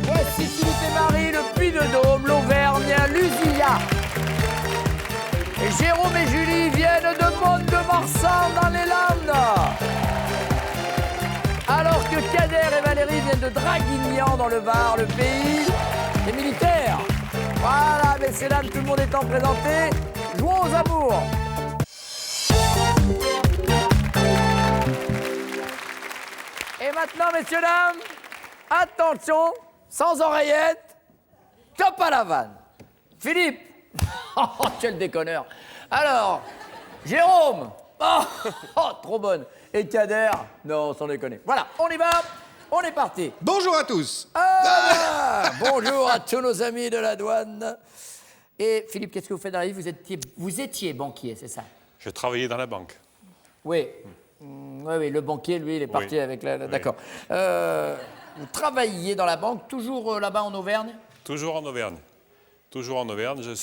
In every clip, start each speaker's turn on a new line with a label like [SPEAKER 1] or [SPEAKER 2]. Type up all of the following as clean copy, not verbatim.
[SPEAKER 1] Voici Philippe et Marie, le Puy-de-Dôme, l'Auvergne, l'Usia. Et Jérôme et Julie viennent de Mont-de-Marsan dans les Landes. Alors que Kader et Valérie viennent de Draguignan dans le Var, le pays des militaires. Voilà, messieurs, dames, tout le monde étant présenté, jouons aux amours. Et maintenant, messieurs, dames, attention, sans oreillette, top à la vanne. Philippe, oh, quel déconneur. Alors, Jérôme, oh, trop bonne. Et Kader, non, sans déconner. Voilà, on y va, on est parti.
[SPEAKER 2] Bonjour à tous.
[SPEAKER 1] Bonjour à tous nos amis de la douane. Et Philippe, qu'est-ce que vous faites dans la vie? Vous étiez banquier, c'est ça?
[SPEAKER 3] Je travaillais dans la banque.
[SPEAKER 1] Oui. Oui, le banquier, lui, il est parti avec la...
[SPEAKER 3] Oui.
[SPEAKER 1] D'accord. Vous travailliez dans la banque, toujours là-bas en Auvergne?
[SPEAKER 3] Toujours en Auvergne. Toujours en Auvergne. Je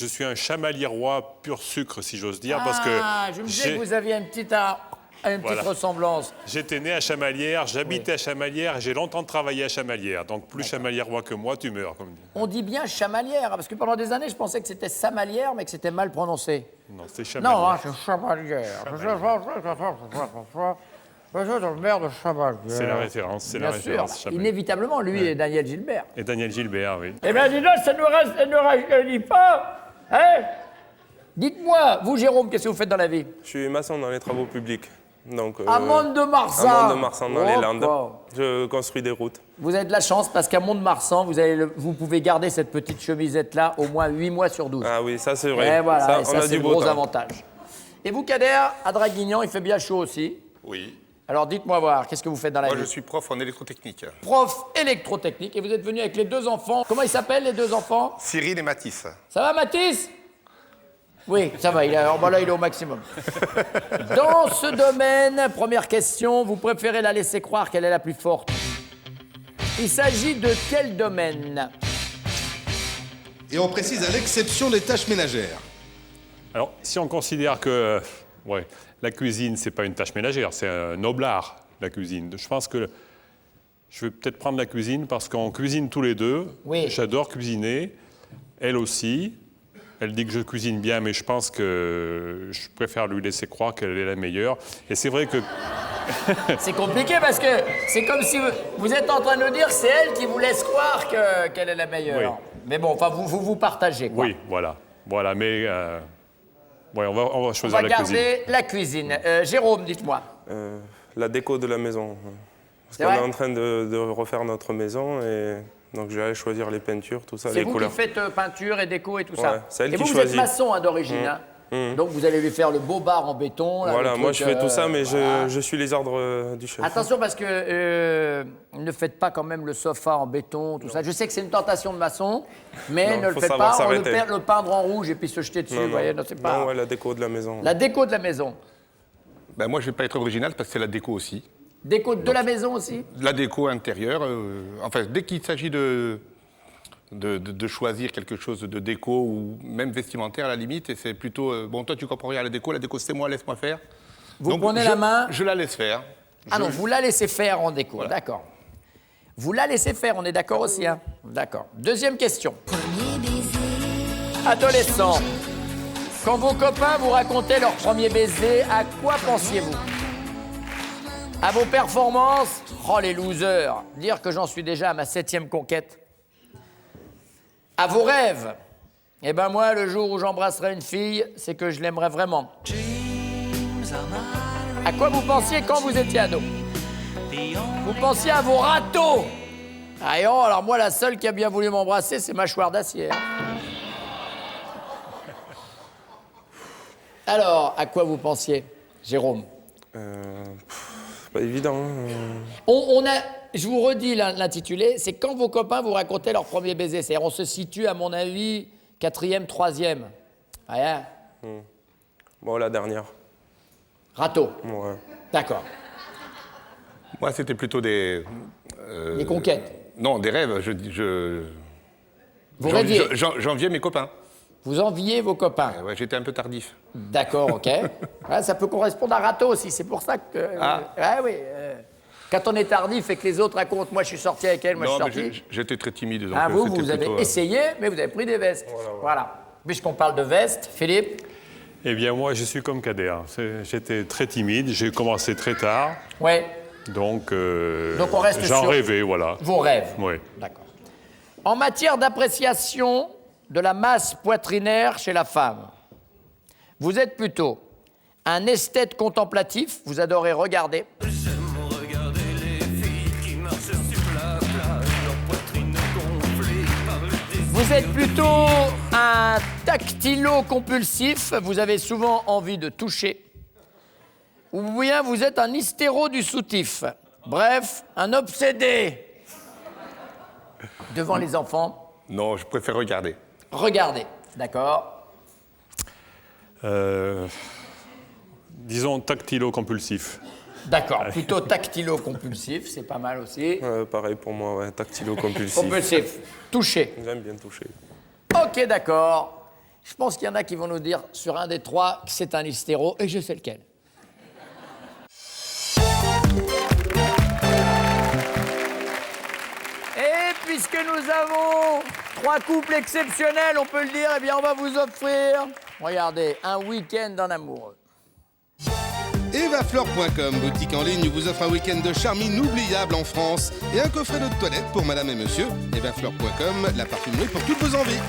[SPEAKER 3] suis un chamaliérois pur sucre, si j'ose dire, parce que...
[SPEAKER 1] Je me disais que vous aviez une petite ressemblance.
[SPEAKER 3] J'étais né à Chamalières, j'habitais à Chamalières et j'ai longtemps travaillé à Chamalières. Donc plus chamaliérois que moi, tu meurs. Comme...
[SPEAKER 1] On dit bien chamalière, parce que pendant des années, je pensais que c'était samalière, mais que c'était mal prononcé.
[SPEAKER 3] Non, c'est chamalière.
[SPEAKER 1] Non, c'est chamalière. Le maire de Chamalière.
[SPEAKER 3] C'est la référence, c'est la
[SPEAKER 1] Bien sûr,
[SPEAKER 3] référence. Chamalières.
[SPEAKER 1] inévitablement, lui et Daniel Gilbert.
[SPEAKER 3] Et Daniel Gilbert, oui.
[SPEAKER 1] Eh bien, dis donc, ça ne rajeunit pas, hein? Dites-moi, vous, Jérôme, qu'est-ce que vous faites dans la vie?
[SPEAKER 4] Je suis maçon dans les travaux publics. Donc,
[SPEAKER 1] À Mont-de-Marsan.
[SPEAKER 4] à Mont-de-Marsan, dans les Landes.
[SPEAKER 1] Wow.
[SPEAKER 4] Je construis des routes.
[SPEAKER 1] Vous avez de la chance parce qu'à Mont-de-Marsan, vous pouvez garder cette petite chemisette-là au moins 8 mois sur 12.
[SPEAKER 4] Ah oui, ça c'est vrai.
[SPEAKER 1] Et voilà,
[SPEAKER 4] ça,
[SPEAKER 1] et ça
[SPEAKER 4] on a
[SPEAKER 1] c'est
[SPEAKER 4] du
[SPEAKER 1] le
[SPEAKER 4] beau
[SPEAKER 1] gros
[SPEAKER 4] temps.
[SPEAKER 1] avantage. Et vous, Kader, à Draguignan, il fait bien chaud aussi.
[SPEAKER 5] Oui.
[SPEAKER 1] Alors dites-moi voir, qu'est-ce que vous faites dans la
[SPEAKER 5] Moi,
[SPEAKER 1] vie?
[SPEAKER 5] je suis prof en électrotechnique.
[SPEAKER 1] Prof électrotechnique et vous êtes venu avec les deux enfants. Comment ils s'appellent, les deux enfants?
[SPEAKER 5] Cyril et Mathis.
[SPEAKER 1] Ça va, Mathis? Oui, ça va, là, il est au maximum. Dans ce domaine, première question, vous préférez la laisser croire qu'elle est la plus forte? Il s'agit de quel domaine?
[SPEAKER 2] Et on précise à l'exception des tâches ménagères.
[SPEAKER 3] Alors, si on considère que la cuisine, c'est pas une tâche ménagère, c'est un noble art, la cuisine. Je pense que je vais peut-être prendre la cuisine parce qu'on cuisine tous les deux.
[SPEAKER 1] Oui.
[SPEAKER 3] J'adore cuisiner. Elle aussi. Elle dit que je cuisine bien, mais je pense que je préfère lui laisser croire qu'elle est la meilleure. Et c'est vrai que...
[SPEAKER 1] C'est compliqué parce que c'est comme si vous êtes en train de nous dire que c'est elle qui vous laisse croire qu'elle est la meilleure.
[SPEAKER 3] Oui.
[SPEAKER 1] Mais bon, enfin, vous partagez, quoi.
[SPEAKER 3] Oui, voilà. Voilà, mais... on va
[SPEAKER 1] On
[SPEAKER 3] choisir
[SPEAKER 1] va
[SPEAKER 3] la cuisine.
[SPEAKER 1] garder la cuisine. Jérôme, dites-moi.
[SPEAKER 4] La déco de la maison. Parce
[SPEAKER 1] C'est
[SPEAKER 4] qu'on
[SPEAKER 1] vrai
[SPEAKER 4] est en train de refaire notre maison et donc je vais aller choisir les peintures, tout ça,
[SPEAKER 1] C'est
[SPEAKER 4] les
[SPEAKER 1] vous
[SPEAKER 4] couleurs.
[SPEAKER 1] qui faites peinture et déco et tout
[SPEAKER 4] Ouais,
[SPEAKER 1] ça.
[SPEAKER 4] c'est elle
[SPEAKER 1] et
[SPEAKER 4] qui
[SPEAKER 1] vous
[SPEAKER 4] choisit.
[SPEAKER 1] êtes maçon d'origine, hein. Donc vous allez lui faire le beau bar en béton. Là,
[SPEAKER 4] Voilà,
[SPEAKER 1] le
[SPEAKER 4] moi
[SPEAKER 1] truc,
[SPEAKER 4] je fais tout ça, mais
[SPEAKER 1] voilà.
[SPEAKER 4] je suis les ordres du chef.
[SPEAKER 1] Attention parce que ne faites pas quand même le sofa en béton, tout ça. Je sais que c'est une tentation de maçon, mais
[SPEAKER 4] Non,
[SPEAKER 1] ne le
[SPEAKER 4] faut
[SPEAKER 1] faites
[SPEAKER 4] savoir
[SPEAKER 1] pas. On
[SPEAKER 4] s'arrêter.
[SPEAKER 1] le peindre en rouge et puis se jeter dessus.
[SPEAKER 4] Non,
[SPEAKER 1] vous voyez,
[SPEAKER 4] non.
[SPEAKER 1] non, c'est pas.
[SPEAKER 4] Non, ouais, la déco de la maison.
[SPEAKER 1] La déco de la maison.
[SPEAKER 5] Ben, moi, je ne vais pas être original parce que c'est la déco aussi.
[SPEAKER 1] Déco de la maison aussi.
[SPEAKER 5] La déco intérieure. Enfin, dès qu'il s'agit de choisir quelque chose de déco ou même vestimentaire à la limite, et c'est plutôt bon, toi tu comprends rien à la déco c'est moi, laisse-moi faire.
[SPEAKER 1] Vous
[SPEAKER 5] Donc,
[SPEAKER 1] prenez la main.
[SPEAKER 5] Je la laisse faire.
[SPEAKER 1] Ah non, vous la laissez faire en déco,
[SPEAKER 5] Voilà.
[SPEAKER 1] d'accord. Vous la laissez faire, on est d'accord aussi, hein? D'accord. Deuxième question. Adolescent, quand vos copains vous racontaient leur premier baiser, à quoi pensiez-vous? À vos performances? Oh les losers, dire que j'en suis déjà à ma 7e conquête. À vos rêves? Eh ben moi, le jour où j'embrasserai une fille, c'est que je l'aimerais vraiment. À quoi vous pensiez quand vous étiez ado? Vous pensiez à vos râteaux? Ah non, alors moi, la seule qui a bien voulu m'embrasser, c'est Mâchoire d'acier. Alors, à quoi vous pensiez, Jérôme?
[SPEAKER 4] Pas évident.
[SPEAKER 1] Je vous redis l'intitulé, c'est quand vos copains vous racontaient leur premier baiser. C'est-à-dire, on se situe, à mon avis, 4e, 3e. Rien.
[SPEAKER 4] Bon, la dernière.
[SPEAKER 1] Râteau.
[SPEAKER 4] Ouais.
[SPEAKER 1] D'accord.
[SPEAKER 5] Moi, c'était plutôt des
[SPEAKER 1] conquêtes.
[SPEAKER 5] Non, des rêves.
[SPEAKER 1] Vous rêviez.
[SPEAKER 5] J'enviais mes copains.
[SPEAKER 1] Vous enviez vos copains.
[SPEAKER 5] Ouais, j'étais un peu tardif.
[SPEAKER 1] D'accord, ok. Ouais, ça peut correspondre à râteau aussi, c'est pour ça que...
[SPEAKER 5] Ah.
[SPEAKER 1] Ouais, oui. Quand on est tardif et que les autres racontent, moi je suis sorti avec elle, moi
[SPEAKER 5] Non,
[SPEAKER 1] je
[SPEAKER 5] mais
[SPEAKER 1] suis sorti.
[SPEAKER 5] j'étais très timide. Donc
[SPEAKER 1] Ah, vous
[SPEAKER 5] c'était
[SPEAKER 1] avez
[SPEAKER 5] plutôt,
[SPEAKER 1] essayé, mais vous avez pris des vestes. Voilà. Puisqu'on parle de vestes, Philippe.
[SPEAKER 3] Eh bien, moi, je suis comme Kader. J'étais très timide, j'ai commencé très tard,
[SPEAKER 1] Ouais.
[SPEAKER 3] donc,
[SPEAKER 1] Donc on reste
[SPEAKER 3] j'en
[SPEAKER 1] sur
[SPEAKER 3] rêvais, voilà.
[SPEAKER 1] vos rêves.
[SPEAKER 3] Oui.
[SPEAKER 1] D'accord. En matière d'appréciation de la masse poitrinaire chez la femme, vous êtes plutôt un esthète contemplatif, vous adorez regarder. Vous êtes plutôt un tactilo-compulsif, vous avez souvent envie de toucher. Ou bien vous êtes un hystéro du soutif. Bref, un obsédé. Devant les enfants,
[SPEAKER 5] Non, je préfère regarder.
[SPEAKER 1] regardez. D'accord.
[SPEAKER 3] Disons tactilo-compulsif.
[SPEAKER 1] D'accord. Plutôt tactilo-compulsif, c'est pas mal aussi.
[SPEAKER 4] Pareil pour moi, ouais, tactilo-compulsif.
[SPEAKER 1] Compulsif. Toucher.
[SPEAKER 4] J'aime bien toucher.
[SPEAKER 1] Ok, d'accord. Je pense qu'il y en a qui vont nous dire sur un des trois que c'est un hystéro, et je sais lequel. Et puisque nous avons trois couples exceptionnels, on peut le dire, eh bien on va vous offrir, regardez, un week-end en amoureux.
[SPEAKER 2] Evaflore.com, boutique en ligne, vous offre un week-end de charme inoubliable en France et un coffret de toilette pour madame et monsieur. Evaflore.com, la parfumerie pour toutes vos envies.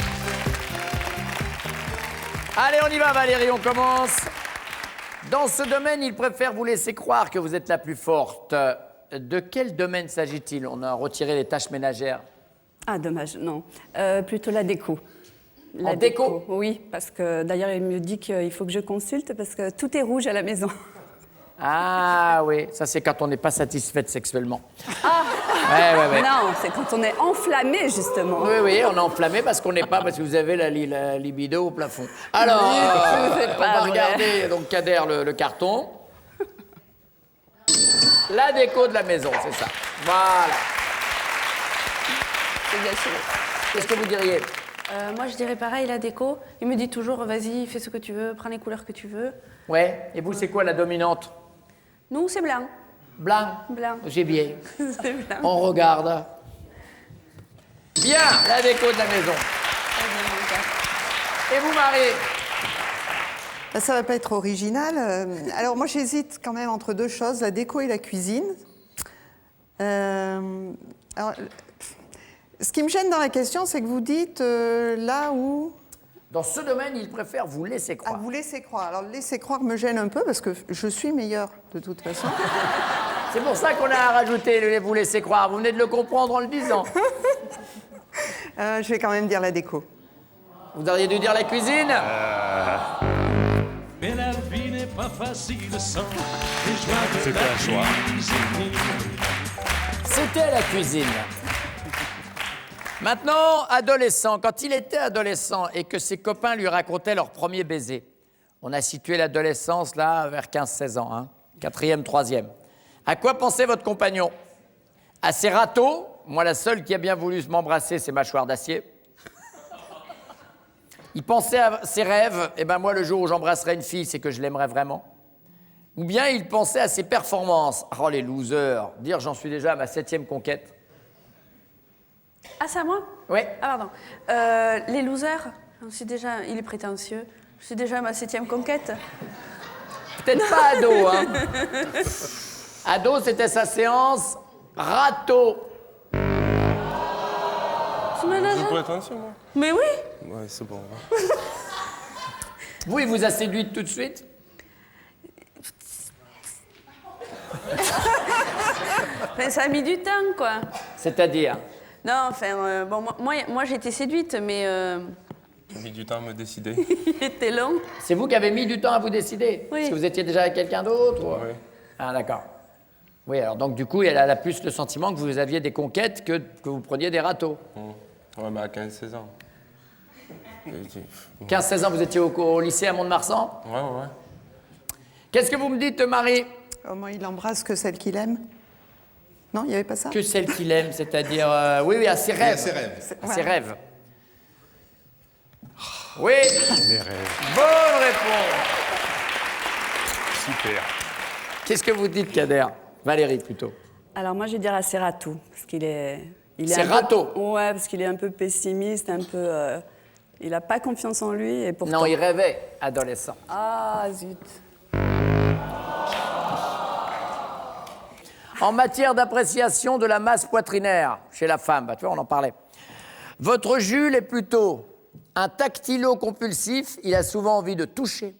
[SPEAKER 1] Allez, on y va Valérie, on commence. Dans ce domaine, il préfère vous laisser croire que vous êtes la plus forte. De quel domaine s'agit-il? On a retiré les tâches ménagères.
[SPEAKER 6] Ah, dommage, non. Plutôt la déco.
[SPEAKER 1] En déco?
[SPEAKER 6] Oui, parce que d'ailleurs, il me dit qu'il faut que je consulte parce que tout est rouge à la maison.
[SPEAKER 1] Ah oui, ça c'est quand on n'est pas satisfaite sexuellement.
[SPEAKER 6] Ah
[SPEAKER 1] Ouais.
[SPEAKER 6] Non, c'est quand on est enflammé, justement.
[SPEAKER 1] Oui, on est enflammé parce qu'on n'est pas, parce que vous avez la libido au plafond. Alors,
[SPEAKER 6] c'est
[SPEAKER 1] on
[SPEAKER 6] pas
[SPEAKER 1] va
[SPEAKER 6] vrai.
[SPEAKER 1] regarder, donc Kader, le carton. La déco de la maison, c'est ça. Voilà.
[SPEAKER 6] C'est bien sûr.
[SPEAKER 1] Qu'est-ce que vous diriez?
[SPEAKER 7] Moi, je dirais pareil, la déco. Il me dit toujours, vas-y, fais ce que tu veux, prends les couleurs que tu veux.
[SPEAKER 1] Ouais, et vous, c'est quoi la dominante?
[SPEAKER 7] Nous, c'est blanc.
[SPEAKER 1] Blanc?
[SPEAKER 7] Blanc.
[SPEAKER 1] Gibier.
[SPEAKER 7] C'est blanc.
[SPEAKER 1] On regarde. Bien, la déco de la maison. Et vous, Marie?
[SPEAKER 8] Ça va pas être original. Alors moi j'hésite quand même entre deux choses, la déco et la cuisine. Alors, ce qui me gêne dans la question, c'est que vous dites là où...
[SPEAKER 1] Dans ce domaine, il préfère vous laisser
[SPEAKER 8] Ah,
[SPEAKER 1] croire.
[SPEAKER 8] vous laissez croire. Alors laisser croire me gêne un peu parce que je suis meilleure de toute façon.
[SPEAKER 1] C'est pour ça qu'on a rajouté le vous laisser croire. Vous venez de le comprendre en le disant.
[SPEAKER 8] Je vais quand même dire la déco.
[SPEAKER 1] Vous auriez dû dire la cuisine.
[SPEAKER 9] Mais la vie n'est pas facile sans les joies de
[SPEAKER 3] C'était
[SPEAKER 9] la
[SPEAKER 3] un choix.
[SPEAKER 9] cuisine.
[SPEAKER 1] C'était la cuisine. Maintenant, adolescent. Quand il était adolescent et que ses copains lui racontaient leur premier baiser, on a situé l'adolescence là vers 15-16 ans, hein, 4e, 3e. À quoi pensait votre compagnon? À ses râteaux? Moi, la seule qui a bien voulu m'embrasser, c'est mâchoire d'acier. Il pensait à ses rêves, et ben moi, le jour où j'embrasserai une fille, c'est que je l'aimerais vraiment. Ou bien il pensait à ses performances. Oh, les losers. Dire j'en suis déjà à ma 7e conquête.
[SPEAKER 7] Ah, c'est à moi?
[SPEAKER 1] Oui.
[SPEAKER 7] Ah, pardon. Les losers, il est prétentieux. Je suis déjà à ma 7e conquête.
[SPEAKER 1] Peut-être pas ado, hein. Ado, c'était sa séance râteau.
[SPEAKER 7] Tu me l'as
[SPEAKER 4] Je
[SPEAKER 7] dit?
[SPEAKER 4] pourrais attention, moi.
[SPEAKER 7] Mais oui.
[SPEAKER 4] Ouais, c'est bon.
[SPEAKER 1] Vous, il vous a séduite tout de suite?
[SPEAKER 7] Enfin, ça a mis du temps, quoi.
[SPEAKER 1] C'est-à-dire?
[SPEAKER 7] Non, enfin, bon, moi j'ai été séduite, mais
[SPEAKER 4] J'ai mis du temps à me décider.
[SPEAKER 7] il était long.
[SPEAKER 1] C'est vous qui avez mis du temps à vous décider?
[SPEAKER 7] Oui.
[SPEAKER 1] Parce que vous étiez déjà avec quelqu'un d'autre? ou-
[SPEAKER 4] Ouais.
[SPEAKER 1] Ah, d'accord. Oui, alors donc du coup, elle a plus le sentiment que vous aviez des conquêtes que vous preniez des râteaux.
[SPEAKER 4] Ouais, mais à 15-16 ans. Et j'ai-
[SPEAKER 1] 15-16 ans, vous étiez au lycée à Mont-de-Marsan?
[SPEAKER 4] Ouais.
[SPEAKER 1] Qu'est-ce que vous me dites, Marie?
[SPEAKER 8] Au moins il embrasse que celle qu'il aime. Non, il n'y avait pas ça?
[SPEAKER 1] Que celle qu'il aime, c'est-à-dire... oui, à ses
[SPEAKER 2] Et
[SPEAKER 1] rêves.
[SPEAKER 2] à ses rêves.
[SPEAKER 1] À ses rêves. Oui,
[SPEAKER 3] Les rêves.
[SPEAKER 1] bonne réponse.
[SPEAKER 3] Super.
[SPEAKER 1] Qu'est-ce que vous dites, Kader? Valérie, plutôt.
[SPEAKER 6] Alors moi, je vais dire à Serrato, parce qu'il est...
[SPEAKER 1] Serrato.
[SPEAKER 6] Ouais, parce qu'il est un peu pessimiste, un peu... il n'a pas confiance en lui, et pourtant...
[SPEAKER 1] Non, il rêvait, adolescent.
[SPEAKER 6] Ah, zut.
[SPEAKER 1] En matière d'appréciation de la masse poitrinaire chez la femme, bah, tu vois, on en parlait. Votre Jules est plutôt un tactilo-compulsif, il a souvent envie de toucher.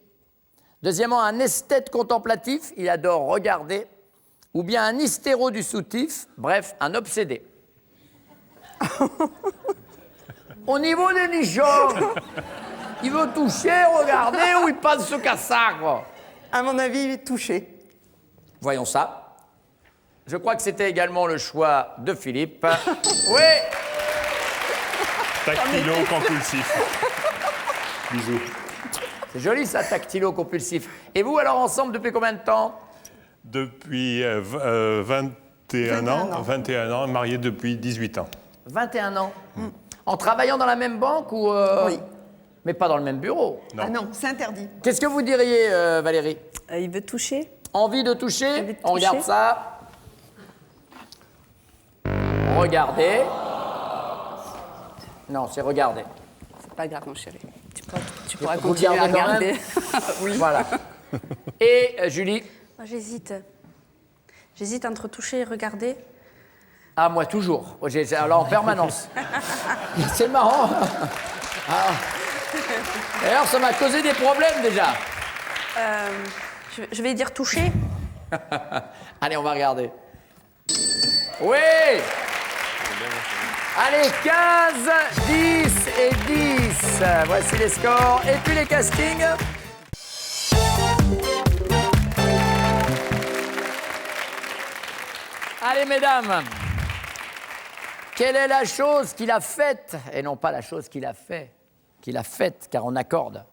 [SPEAKER 1] Deuxièmement, un esthète contemplatif, il adore regarder. Ou bien un hystéro du soutif, bref, un obsédé. Au niveau des nichons, il veut toucher, regarder, ou il passe ce cassard, quoi.
[SPEAKER 8] À mon avis, touché.
[SPEAKER 1] Voyons ça. Je crois que c'était également le choix de Philippe. Oui.
[SPEAKER 3] Tactilo-compulsif. Bisous.
[SPEAKER 1] C'est joli ça, tactilo-compulsif. Et vous, alors, ensemble, depuis combien de temps?
[SPEAKER 3] Depuis 21 ans. 21 ans, marié depuis 18 ans.
[SPEAKER 1] 21 ans. En travaillant dans la même banque ou...
[SPEAKER 8] Oui.
[SPEAKER 1] Mais pas dans le même bureau.
[SPEAKER 3] Non.
[SPEAKER 8] Ah non, c'est interdit.
[SPEAKER 1] Qu'est-ce que vous diriez, Valérie?
[SPEAKER 6] Il veut toucher.
[SPEAKER 1] Envie de toucher?
[SPEAKER 6] Envie de
[SPEAKER 1] On regarde
[SPEAKER 6] toucher.
[SPEAKER 1] ça. Regardez. Non, c'est regarder.
[SPEAKER 6] C'est pas grave, mon chéri. Tu pourras
[SPEAKER 1] Vous
[SPEAKER 6] continuer à
[SPEAKER 1] regardez quand
[SPEAKER 6] regarder.
[SPEAKER 1] Oui. Voilà. Et Julie?
[SPEAKER 7] Moi, j'hésite. J'hésite entre toucher et regarder.
[SPEAKER 1] Ah, moi, toujours. Alors, en permanence. C'est marrant. Ah. D'ailleurs, ça m'a causé des problèmes, déjà.
[SPEAKER 7] Je vais dire toucher.
[SPEAKER 1] Allez, on va regarder. Oui! Allez, 15, 10 et 10. Voici les scores. Et puis les castings. Allez, mesdames. Quelle est la chose qu'il a faite, et non pas la chose qu'il a fait, qu'il a faite, car on accorde,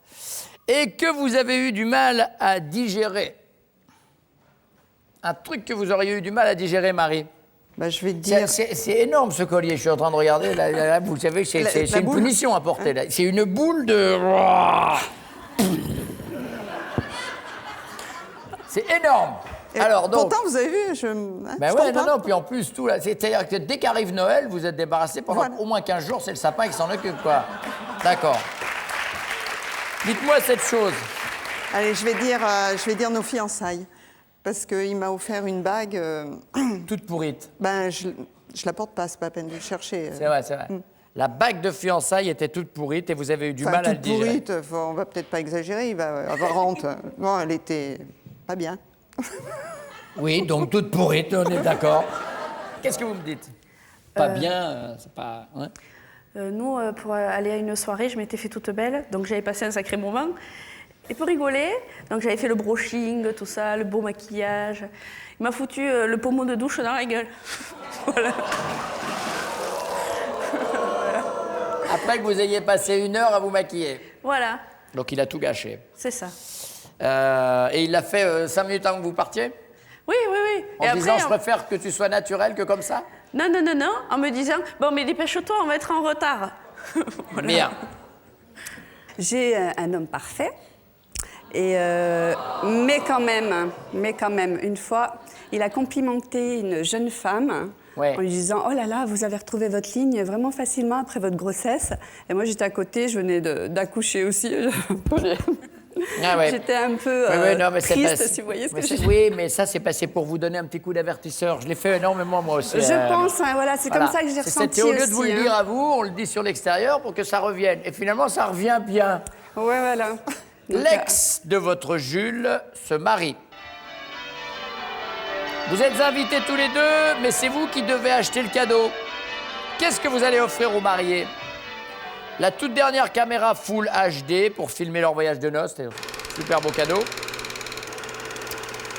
[SPEAKER 1] et que vous avez eu du mal à digérer? Un truc que vous auriez eu du mal à digérer, Marie?
[SPEAKER 8] Bah, je vais te dire...
[SPEAKER 1] C'est énorme ce collier, je suis en train de regarder. Là, vous savez, c'est
[SPEAKER 8] La
[SPEAKER 1] une
[SPEAKER 8] boule.
[SPEAKER 1] punition à porter. Là. C'est une boule de... C'est énorme.
[SPEAKER 8] Et
[SPEAKER 1] Alors, donc...
[SPEAKER 8] Pourtant, vous avez vu, je
[SPEAKER 1] Ben
[SPEAKER 8] je
[SPEAKER 1] ouais,
[SPEAKER 8] tombe
[SPEAKER 1] non,
[SPEAKER 8] pas.
[SPEAKER 1] non, puis en plus, tout là. C'est-à-dire que dès qu'arrive Noël, vous êtes débarrassé pendant
[SPEAKER 8] Voilà.
[SPEAKER 1] au moins 15 jours, c'est le sapin qui s'en occupe, quoi. D'accord. Dites-moi cette chose.
[SPEAKER 8] Allez, je vais dire nos fiançailles. Parce qu'il m'a offert une bague.
[SPEAKER 1] Toute pourrite.
[SPEAKER 8] Ben, je la porte pas, c'est pas la peine de le chercher.
[SPEAKER 1] C'est vrai, c'est vrai. La bague de fiançailles était toute pourrite et vous avez eu du mal à le
[SPEAKER 8] toute
[SPEAKER 1] digérer.
[SPEAKER 8] pourrite, on va peut-être pas exagérer, il va avoir honte. Non, elle était pas bien.
[SPEAKER 1] Oui, donc toute pourrite, on est d'accord. Qu'est-ce que vous me dites? Pas bien, c'est pas... hein?
[SPEAKER 7] Nous, pour aller à une soirée, je m'étais fait toute belle, donc j'avais passé un sacré moment. Et pour rigoler, donc j'avais fait le brushing, tout ça, le beau maquillage. Il m'a foutu le pommeau de douche dans la gueule. Voilà.
[SPEAKER 1] Après que vous ayez passé 1 heure à vous maquiller.
[SPEAKER 7] Voilà,
[SPEAKER 1] Donc il a tout gâché.
[SPEAKER 7] c'est ça.
[SPEAKER 1] Et il l'a fait 5 minutes avant que vous partiez?
[SPEAKER 7] Oui, oui, oui.
[SPEAKER 1] En disant, je préfère que tu sois naturel que comme ça?
[SPEAKER 7] Non, non, non, non, en me disant, bon, mais dépêche-toi, on va être en retard. Voilà.
[SPEAKER 1] Bien.
[SPEAKER 6] J'ai un homme parfait. Et mais quand même, une fois, il a complimenté une jeune femme
[SPEAKER 1] Ouais.
[SPEAKER 6] en lui disant « Oh là là, vous avez retrouvé votre ligne vraiment facilement après votre grossesse. » Et moi, j'étais à côté, je venais d'accoucher aussi.
[SPEAKER 1] Ah ouais.
[SPEAKER 6] J'étais un peu
[SPEAKER 1] Oui, non, mais c'est
[SPEAKER 6] triste,
[SPEAKER 1] pas-
[SPEAKER 6] si vous voyez ce
[SPEAKER 1] mais
[SPEAKER 6] que
[SPEAKER 1] c'est-
[SPEAKER 6] je veux
[SPEAKER 1] Oui, mais ça, c'est passé pour vous donner un petit coup d'avertisseur. Je l'ai fait énormément, moi aussi.
[SPEAKER 6] Je pense, hein, voilà, c'est
[SPEAKER 1] Voilà.
[SPEAKER 6] comme ça que j'ai ressenti
[SPEAKER 1] C'était au lieu de
[SPEAKER 6] aussi,
[SPEAKER 1] vous le
[SPEAKER 6] hein.
[SPEAKER 1] dire à vous, on le dit sur l'extérieur pour que ça revienne. Et finalement, ça revient bien.
[SPEAKER 6] Ouais, voilà. Donc,
[SPEAKER 1] L'ex de votre Jules se marie. Vous êtes invités tous les deux, mais c'est vous qui devez acheter le cadeau. Qu'est-ce que vous allez offrir aux mariés? La toute dernière caméra Full HD pour filmer leur voyage de noces, c'est un super beau cadeau.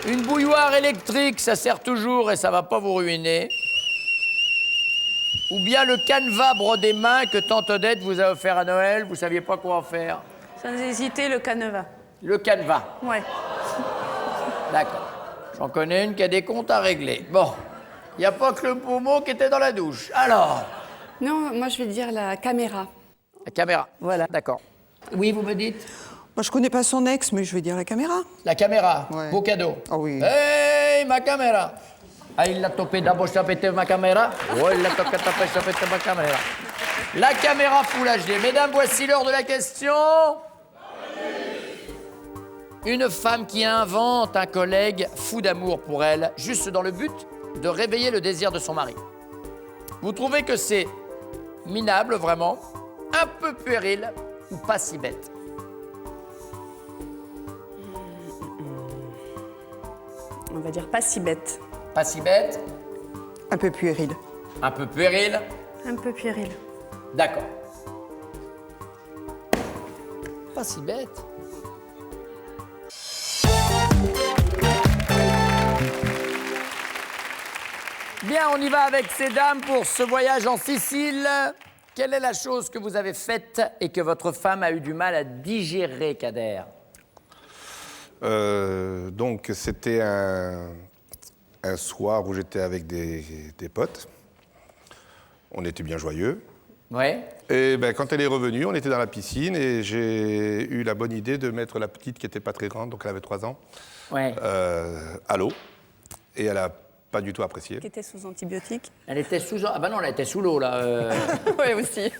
[SPEAKER 1] Une bouilloire électrique, ça sert toujours et ça va pas vous ruiner. Ou bien le canevas brodé main que tante Odette vous a offert à Noël, vous saviez pas quoi en faire.
[SPEAKER 7] Sans hésiter, le canevas.
[SPEAKER 1] Le canevas.
[SPEAKER 7] Ouais.
[SPEAKER 1] D'accord. J'en connais une qui a des comptes à régler. Bon, il n'y a pas que le pommeau qui était dans la douche. Alors,
[SPEAKER 6] non, moi, je vais dire la caméra.
[SPEAKER 1] la caméra.
[SPEAKER 6] Voilà.
[SPEAKER 1] D'accord. Oui, vous me dites?
[SPEAKER 8] Moi, je connais pas son ex, mais je vais dire la caméra.
[SPEAKER 1] La caméra.
[SPEAKER 8] Ouais.
[SPEAKER 1] Beau cadeau.
[SPEAKER 8] Ah oui.
[SPEAKER 1] Hey, ma caméra. Ah, il l'a topé d'abord, je pété ma caméra. Ouais, il l'a topé, je pété ma caméra. La caméra Full HD. Mesdames, voici l'heure de la question. Une femme qui invente un collègue fou d'amour pour elle, juste dans le but de réveiller le désir de son mari. Vous trouvez que c'est minable, vraiment, un peu puéril ou pas si bête?
[SPEAKER 6] On va dire pas si bête.
[SPEAKER 1] Pas si bête,
[SPEAKER 8] Un peu puéril.
[SPEAKER 1] un peu puéril,
[SPEAKER 7] Un peu puéril.
[SPEAKER 1] d'accord. Pas si bête. Bien, on y va avec ces dames pour ce voyage en Sicile. Quelle est la chose que vous avez faite et que votre femme a eu du mal à digérer, Kader?
[SPEAKER 5] Donc, c'était un soir où j'étais avec des potes. On était bien joyeux.
[SPEAKER 1] Oui.
[SPEAKER 5] Et ben, quand elle est revenue, on était dans la piscine et j'ai eu la bonne idée de mettre la petite, qui n'était pas très grande, donc elle avait 3 ans,
[SPEAKER 1] Ouais.
[SPEAKER 5] à l'eau. Et elle n'a pas du tout apprécié.
[SPEAKER 6] Qui était sous antibiotiques.
[SPEAKER 1] Elle était sous... Ah bah non, elle était sous l'eau, là.
[SPEAKER 6] Oui, aussi.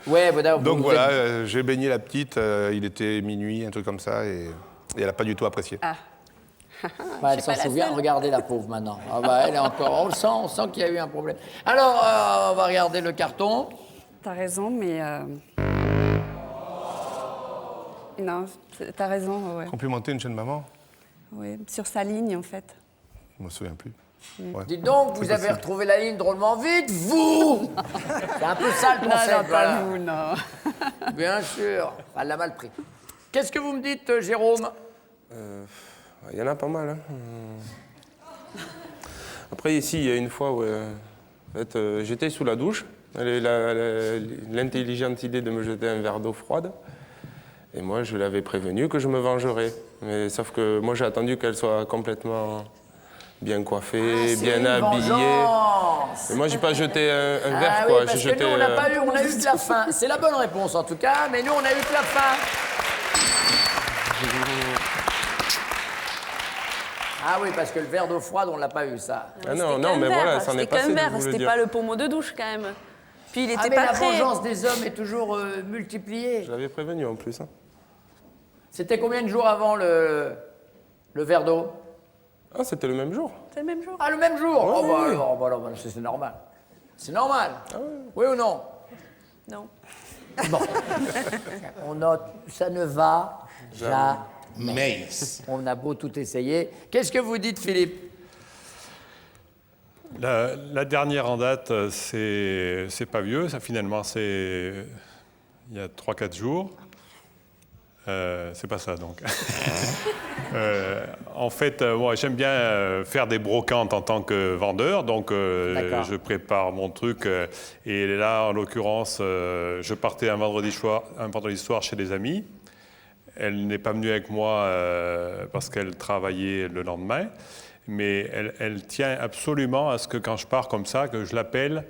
[SPEAKER 1] Ouais, voilà.
[SPEAKER 5] Donc voilà, j'ai baigné la petite, il était minuit, un truc comme ça, et elle n'a pas du tout apprécié.
[SPEAKER 6] Ah.
[SPEAKER 1] Bah, elle s'en souvient, regardez la pauvre maintenant. Ah bah, elle est encore... on sent qu'il y a eu un problème. Alors, on va regarder le carton.
[SPEAKER 6] T'as raison, mais... Non, t'as raison, ouais.
[SPEAKER 5] Complimenter une jeune maman?
[SPEAKER 6] Oui, sur sa ligne, en fait.
[SPEAKER 5] Je ne me souviens plus. Ouais.
[SPEAKER 1] Dites donc, vous avez retrouvé la ligne drôlement vite, vous. C'est un peu ça le concept,
[SPEAKER 6] Non,
[SPEAKER 1] voilà.
[SPEAKER 6] pas vous, non.
[SPEAKER 1] Bien sûr, elle l'a mal pris. Qu'est-ce que vous me dites, Jérôme?
[SPEAKER 4] Il y en a pas mal. Hein. Après, ici, il y a une fois où en fait, j'étais sous la douche. Elle a l'intelligente idée de me jeter un verre d'eau froide. Et moi, je l'avais prévenu que je me vengerais. Mais sauf que moi, j'ai attendu qu'elle soit complètement bien coiffée, bien habillée. Et moi, j'ai pas jeté un verre,
[SPEAKER 1] oui,
[SPEAKER 4] quoi.
[SPEAKER 1] parce
[SPEAKER 4] J'ai
[SPEAKER 1] que
[SPEAKER 4] jeté.
[SPEAKER 1] nous, on a eu de la faim. C'est la bonne réponse, en tout cas, mais nous, on a eu de la faim. Ah oui, parce que le verre d'eau froide, on l'a pas eu, ça.
[SPEAKER 4] Ah non, non, mais voilà, ça en est passé.
[SPEAKER 7] C'était qu'un verre,
[SPEAKER 4] je vous le
[SPEAKER 7] c'était
[SPEAKER 4] dire.
[SPEAKER 7] pas le pommeau de douche, quand même. Puis il était
[SPEAKER 1] mais
[SPEAKER 7] pas
[SPEAKER 1] la
[SPEAKER 7] prêt.
[SPEAKER 1] vengeance des hommes est toujours multipliée.
[SPEAKER 4] Je l'avais prévenu en plus. Hein.
[SPEAKER 1] C'était combien de jours avant le verre d'eau?
[SPEAKER 4] Ah, c'était le même jour.
[SPEAKER 7] C'est le même jour.
[SPEAKER 1] Ah, le même jour? Oh, bah alors, c'est normal. C'est normal. Oui ou non?
[SPEAKER 7] Non.
[SPEAKER 1] Bon. On note, ça ne va jamais.
[SPEAKER 2] Mais.
[SPEAKER 1] On a beau tout essayer. Qu'est-ce que vous dites, Philippe?
[SPEAKER 3] La dernière en date, c'est pas vieux, ça finalement, c'est il y a 3-4 jours. C'est pas ça, donc. En fait, moi, j'aime bien faire des brocantes en tant que vendeur, donc je prépare mon truc. Et là, en l'occurrence, je partais un vendredi soir chez des amis. Elle n'est pas venue avec moi parce qu'elle travaillait le lendemain. Mais elle tient absolument à ce que quand je pars comme ça, que je l'appelle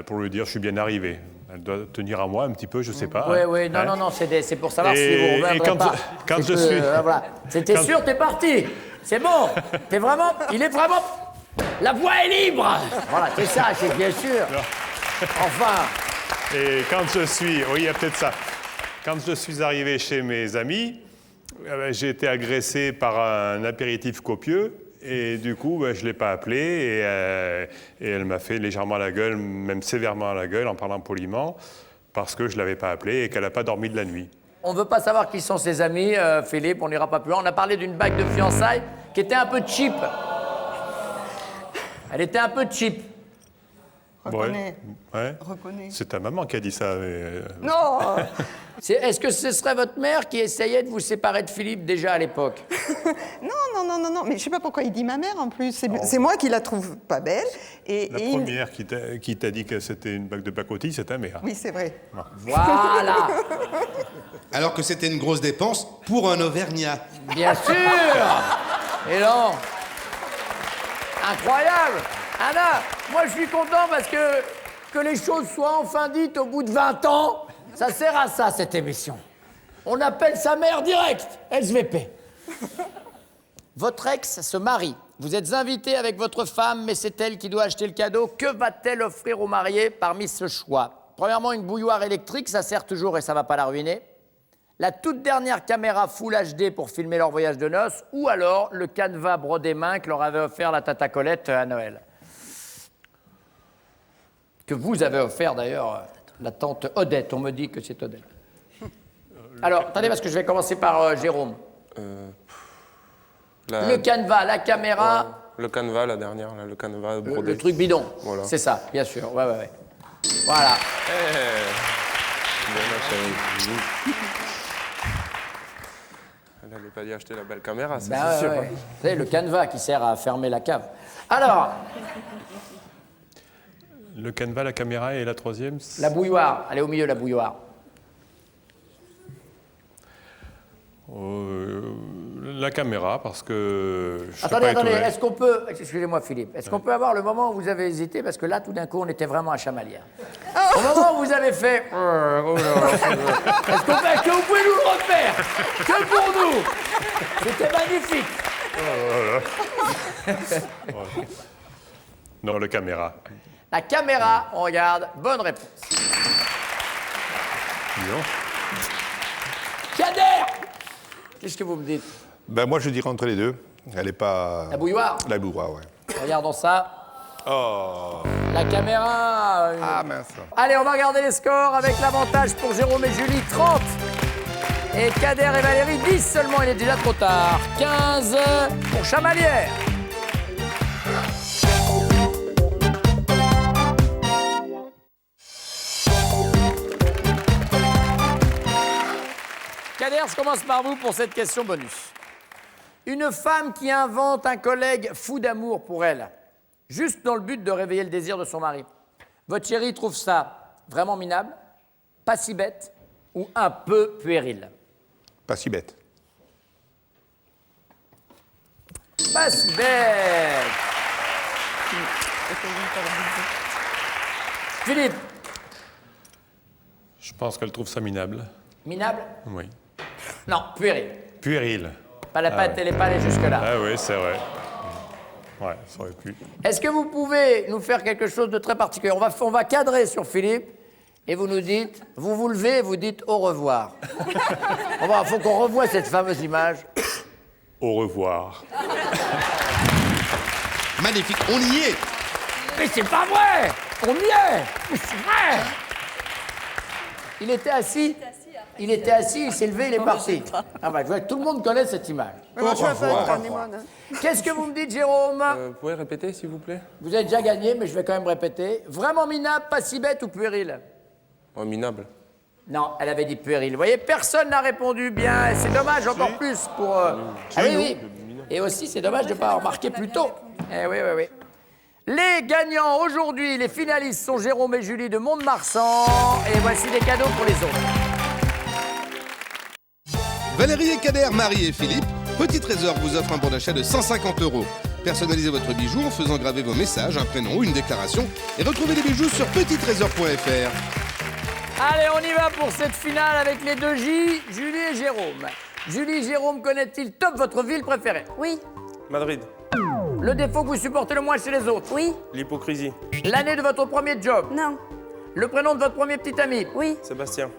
[SPEAKER 3] pour lui dire je suis bien arrivé. Elle doit tenir à moi un petit peu, je sais pas.
[SPEAKER 1] Oui, non, c'est pour savoir si vous reviendrez pas.
[SPEAKER 3] Quand je suis...
[SPEAKER 1] voilà. C'était sûr, t'es parti. C'est bon. Il est vraiment... La voie est libre. Voilà, c'est ça, c'est bien sûr. Enfin...
[SPEAKER 3] Et quand je suis... Oui, il y a peut-être ça. Quand je suis arrivé chez mes amis, j'ai été agressé par un apéritif copieux et du coup, je ne l'ai pas appelée et elle m'a fait légèrement la gueule, même sévèrement la gueule en parlant poliment parce que je ne l'avais pas appelée et qu'elle n'a pas dormi de la nuit.
[SPEAKER 1] On ne veut pas savoir qui sont ses amis, Philippe, on n'ira pas plus loin. On a parlé d'une bague de fiançailles qui était un peu cheap. Elle était un peu cheap.
[SPEAKER 8] Reconnais.
[SPEAKER 3] Ouais.
[SPEAKER 8] Reconnais.
[SPEAKER 3] C'est ta maman qui a dit ça.
[SPEAKER 8] Non.
[SPEAKER 1] Est-ce que ce serait votre mère qui essayait de vous séparer de Philippe déjà à l'époque?
[SPEAKER 8] Non, mais je sais pas pourquoi il dit ma mère en plus. C'est moi qui la trouve pas belle.
[SPEAKER 3] La première qui t'a dit que c'était une bague de pacotille, c'est ta mère.
[SPEAKER 8] Oui, c'est vrai.
[SPEAKER 1] Voilà.
[SPEAKER 2] Alors que c'était une grosse dépense pour un Auvergnat.
[SPEAKER 1] Bien sûr. Et non. Incroyable. Anna, moi je suis content parce que les choses soient enfin dites au bout de 20 ans. Ça sert à ça, cette émission. On appelle sa mère direct, SVP. Votre ex se marie. Vous êtes invité avec votre femme, mais c'est elle qui doit acheter le cadeau. Que va-t-elle offrir au marié parmi ce choix? Premièrement, une bouilloire électrique, ça sert toujours et ça ne va pas la ruiner. La toute dernière caméra Full HD pour filmer leur voyage de noces, ou alors le canevas brodé main que leur avait offert la tata Colette à Noël. Que vous avez offert d'ailleurs, la tante Odette, on me dit que c'est Odette. Alors, attendez, parce que je vais commencer par Jérôme. Le canevas, la caméra...
[SPEAKER 4] Le canevas, la dernière, là, le canevas brodé.
[SPEAKER 1] Le truc bidon,
[SPEAKER 4] voilà.
[SPEAKER 1] C'est ça, bien sûr, ouais. Voilà.
[SPEAKER 4] Elle n'allait pas lui acheter la belle caméra, ça,
[SPEAKER 1] Ben,
[SPEAKER 4] c'est sûr.
[SPEAKER 1] Vous savez, le canevas qui sert à fermer la cave. Alors,
[SPEAKER 3] Le canevas, la caméra et la troisième.
[SPEAKER 1] la bouilloire, elle est au milieu, la bouilloire.
[SPEAKER 3] La caméra, parce que. Je serais
[SPEAKER 1] Attendez,
[SPEAKER 3] pas étonné.
[SPEAKER 1] est-ce qu'on peut... Excusez-moi, Philippe. Est-ce qu'on peut avoir le moment où vous avez hésité? Parce que là, tout d'un coup, on était vraiment à Chamalières. Au moment où vous avez fait... Est-ce que vous pouvez nous le refaire? Que pour nous? C'était magnifique.
[SPEAKER 3] Non, le caméra.
[SPEAKER 1] La caméra, on regarde. Bonne réponse.
[SPEAKER 3] Non.
[SPEAKER 1] Kader! Qu'est-ce que vous me dites?
[SPEAKER 5] Ben moi, je dirais entre les deux. Elle est pas...
[SPEAKER 1] La bouilloire?
[SPEAKER 5] La bouilloire, ouais.
[SPEAKER 1] Regardons ça.
[SPEAKER 5] Oh.
[SPEAKER 1] La caméra...
[SPEAKER 5] Ah, mince.
[SPEAKER 1] Allez, on va regarder les scores avec l'avantage pour Jérôme et Julie, 30. Et Kader et Valérie, 10 seulement, il est déjà trop tard. 15 pour Chamalières. Kader, je commence par vous pour cette question bonus. Une femme qui invente un collègue fou d'amour pour elle, juste dans le but de réveiller le désir de son mari. Votre chéri trouve ça vraiment minable, pas si bête ou un peu puéril?
[SPEAKER 5] Pas si bête.
[SPEAKER 1] Pas si bête. Philippe,
[SPEAKER 3] Je pense qu'elle trouve ça minable.
[SPEAKER 1] minable?
[SPEAKER 3] Oui.
[SPEAKER 1] Non, puéril.
[SPEAKER 3] Puéril.
[SPEAKER 1] Elle n'est pas allée jusque-là.
[SPEAKER 3] Ah oui, c'est vrai. Ouais, ça aurait pu.
[SPEAKER 1] Est-ce que vous pouvez nous faire quelque chose de très particulier? On va cadrer sur Philippe et vous nous dites, vous vous levez et vous dites au revoir. Il faut qu'on revoie cette fameuse image.
[SPEAKER 3] Au revoir.
[SPEAKER 2] Magnifique, on y est.
[SPEAKER 1] Mais c'est pas vrai! On y est! Mais c'est vrai! Il était assis, il s'est levé, il est parti. Ah bah, je vois que tout le monde connaît cette image.
[SPEAKER 8] Mais moi, je vais pas être un Némone, hein.
[SPEAKER 1] Qu'est-ce que vous me dites, Jérôme?
[SPEAKER 4] Vous pouvez répéter, s'il vous plaît?
[SPEAKER 1] Vous avez déjà gagné, mais je vais quand même répéter. Vraiment minable, pas si bête ou puéril?
[SPEAKER 4] Oh, minable.
[SPEAKER 1] Non, elle avait dit puéril. Vous voyez, personne n'a répondu bien. Et c'est dommage encore plus pour... Ah oui. Et aussi, c'est dommage de ne pas avoir remarqué plus tôt. Eh oui. Les gagnants aujourd'hui, les finalistes sont Jérôme et Julie de Mont-de-Marsan. Et voici des cadeaux pour les autres.
[SPEAKER 2] Valérie et Kader, Marie et Philippe, Petit Trésor vous offre un bon d'achat de 150 €. Personnalisez votre bijou en faisant graver vos messages, un prénom ou une déclaration et retrouvez les bijoux sur petittrésor.fr.
[SPEAKER 1] Allez, on y va pour cette finale avec les deux J, Julie et Jérôme. Julie, Jérôme, connaît-il top votre ville préférée?
[SPEAKER 7] Oui,
[SPEAKER 4] Madrid.
[SPEAKER 1] Le défaut que vous supportez le moins chez les autres?
[SPEAKER 7] oui,
[SPEAKER 4] L'hypocrisie.
[SPEAKER 1] L'année de votre premier job?
[SPEAKER 7] non,
[SPEAKER 1] Le prénom de votre premier petit ami?
[SPEAKER 7] oui,
[SPEAKER 4] Sébastien.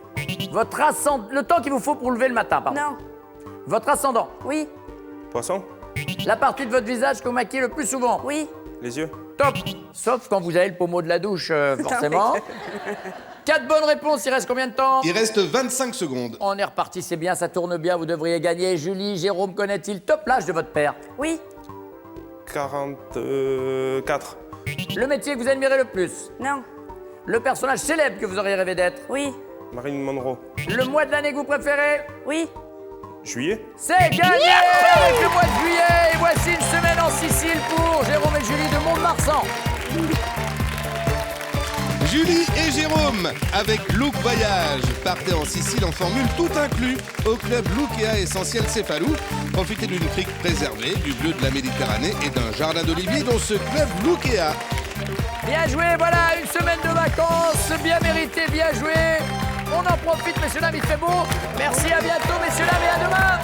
[SPEAKER 1] Votre ascendant, le temps qu'il vous faut pour lever le matin, pardon.
[SPEAKER 7] non,
[SPEAKER 1] Votre ascendant?
[SPEAKER 7] oui,
[SPEAKER 4] Poisson.
[SPEAKER 1] La partie de votre visage que vous maquillez le plus souvent?
[SPEAKER 7] oui.
[SPEAKER 4] Les yeux.
[SPEAKER 1] Top. Sauf quand vous avez le pommeau de la douche, forcément. 4 bonnes réponses, il reste combien de temps?
[SPEAKER 2] Il reste 25 secondes.
[SPEAKER 1] On est reparti, c'est bien, ça tourne bien, vous devriez gagner. Julie, Jérôme, connaît-il top l'âge de votre père?
[SPEAKER 7] Oui,
[SPEAKER 4] 44.
[SPEAKER 1] Le métier que vous admirez le plus?
[SPEAKER 7] non,
[SPEAKER 1] Le personnage célèbre que vous auriez rêvé d'être?
[SPEAKER 7] oui,
[SPEAKER 4] Marilyn Monroe.
[SPEAKER 1] Le mois de l'année que vous préférez?
[SPEAKER 7] oui.
[SPEAKER 4] Juillet.
[SPEAKER 1] C'est gagné avec le mois de juillet. Et voici une semaine en Sicile pour Jérôme et Julie de Mont-de-Marsan.
[SPEAKER 2] Julie et Jérôme, avec Look Voyage, partez en Sicile en formule tout inclus au club Lookea Essentiel Céphalou. Profitez d'une crique préservée, du bleu de la Méditerranée et d'un jardin d'oliviers dans ce club Lookea.
[SPEAKER 1] Bien joué, voilà, une semaine de vacances, bien mérité, bien joué. On en profite, messieurs, dames, il fait beau. Merci, à bientôt, messieurs, dames, et à demain.